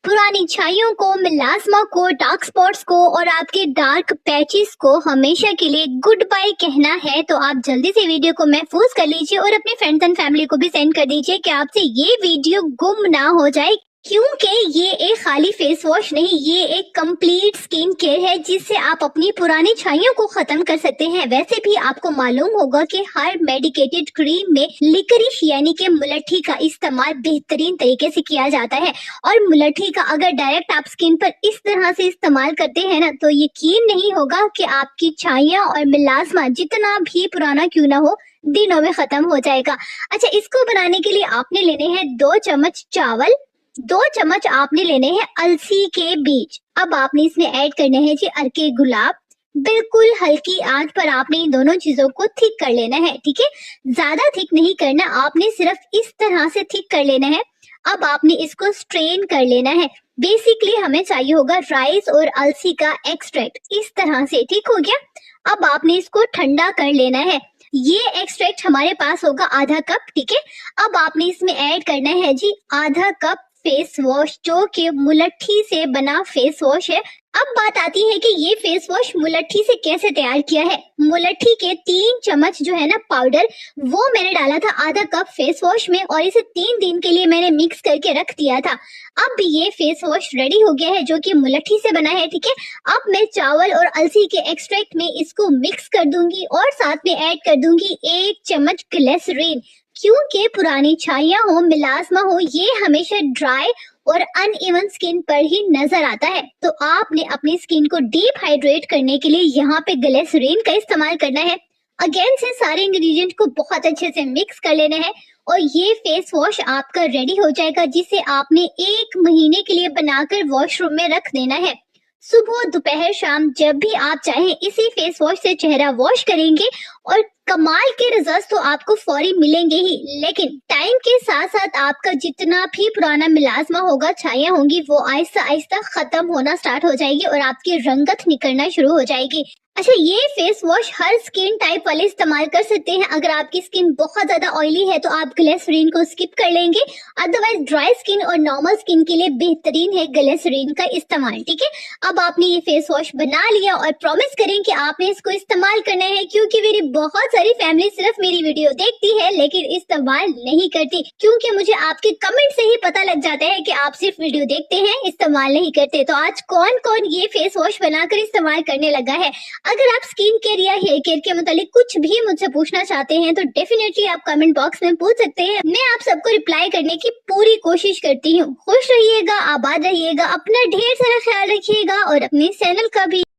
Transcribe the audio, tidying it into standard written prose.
पुरानी छाइयों को, मिलास्मा को, डार्क स्पॉट्स को और आपके डार्क पैचेस को हमेशा के लिए गुड बाय कहना है तो आप जल्दी से वीडियो को महफूज कर लीजिए और अपने फ्रेंड्स एंड फैमिली को भी सेंड कर दीजिए कि आपसे ये वीडियो गुम ना हो जाए, क्योंकि ये एक खाली फेस वॉश नहीं, ये एक कंप्लीट स्किन केयर है जिससे आप अपनी पुरानी छाइयों को खत्म कर सकते हैं। वैसे भी आपको मालूम होगा कि हर मेडिकेटेड क्रीम में लिकरिश यानी कि मुलट्ठी का इस्तेमाल बेहतरीन तरीके से किया जाता है और मुलट्ठी का अगर डायरेक्ट आप स्किन पर इस तरह से इस्तेमाल करते हैं ना तो यकीन नहीं होगा कि आपकी छाइयाँ और मिलास्मा जितना भी पुराना क्यों ना हो दिनों में खत्म हो जाएगा। अच्छा, इसको बनाने के लिए आपने लेने हैं 2 चम्मच चावल, 2 चम्मच आपने लेने हैं अलसी के बीज। अब आपने इसमें ऐड करने हैं जी अर्के गुलाब। बिल्कुल हल्की आंच पर आपने इन दोनों चीजों को थिक कर लेना है, ठीक है। ज्यादा थिक नहीं करना, आपने सिर्फ इस तरह से थिक कर लेना है। अब आपने इसको स्ट्रेन कर लेना है। बेसिकली हमें चाहिए होगा राइस और अलसी का एक्सट्रैक्ट, इस तरह से, ठीक हो गया। अब आपने इसको ठंडा कर लेना है। ये एक्सट्रैक्ट हमारे पास होगा आधा कप, ठीक है। अब आपने इसमें ऐड करना है जी आधा कप फेस वॉश, जो कि मुलट्ठी से बना फेस वॉश है। अब बात आती है कि ये फेस वॉश मुलट्ठी से कैसे तैयार किया है। मुलट्ठी के 3 चम्मच जो है ना पाउडर, वो मैंने डाला था आधा कप फेस वॉश में और इसे 3 दिन के लिए मैंने मिक्स करके रख दिया था। अब ये फेस वॉश रेडी हो गया है जो कि मुलट्ठी से बना है, ठीक है। अब मैं चावल और अलसी के एक्सट्रैक्ट में इसको मिक्स कर दूंगी और साथ में ऐड कर दूंगी 1 चम्मच ग्लिसरीन, क्योंकि पुरानी छाइयां हो, मिलास्मा हो, ये हमेशा ड्राई और अनइवन स्किन पर ही नजर आता है। तो आपने अपनी स्किन को डीप हाइड्रेट करने के लिए यहाँ पे ग्लिसरीन का इस्तेमाल करना है। अगेन से सारे इंग्रेडिएंट को बहुत अच्छे से मिक्स कर लेना है और ये फेस वॉश आपका रेडी हो जाएगा, जिसे आपने 1 महीने के लिए बनाकर वॉशरूम में रख देना है। सुबह, दोपहर, शाम जब भी आप चाहें इसी फेस वॉश से चेहरा वॉश करेंगे और कमाल के रिजल्ट्स तो आपको फौरी मिलेंगे ही, लेकिन टाइम के साथ साथ आपका जितना भी पुराना मिलास्मा होगा, छाइयां होंगी, वो आहिस्ता आहिस्ता खत्म होना स्टार्ट हो जाएगी और आपकी रंगत निकलना शुरू हो जाएगी। अच्छा, ये फेस वॉश हर स्किन टाइप वाले इस्तेमाल कर सकते हैं। अगर आपकी स्किन बहुत ज्यादा ऑयली है तो आप ग्लिसरीन को स्किप कर लेंगे, अदरवाइज ड्राई स्किन और नॉर्मल स्किन के लिए बेहतरीन है ग्लिसरीन का इस्तेमाल, ठीक है। अब आपने ये फेस वॉश बना लिया और प्रॉमिस करें कि आपने इसको इस्तेमाल करना है, क्योंकि मेरी बहुत सारी फैमिली सिर्फ मेरी वीडियो देखती है लेकिन इस्तेमाल नहीं करती, क्योंकि मुझे आपके कमेंट से ही पता लग जाता है कि आप सिर्फ वीडियो देखते हैं, इस्तेमाल नहीं करते। तो आज कौन कौन ये फेस वॉश बनाकर इस्तेमाल करने लगा है। अगर आप स्किन केयर या हेयर केयर के मुतालिक कुछ भी मुझसे पूछना चाहते हैं तो डेफिनेटली आप कमेंट बॉक्स में पूछ सकते हैं। मैं आप सबको रिप्लाई करने की पूरी कोशिश करती हूँ। खुश रहिएगा, आबाद रहिएगा, अपना ढेर सारा ख्याल रखिएगा और अपने चैनल का भी।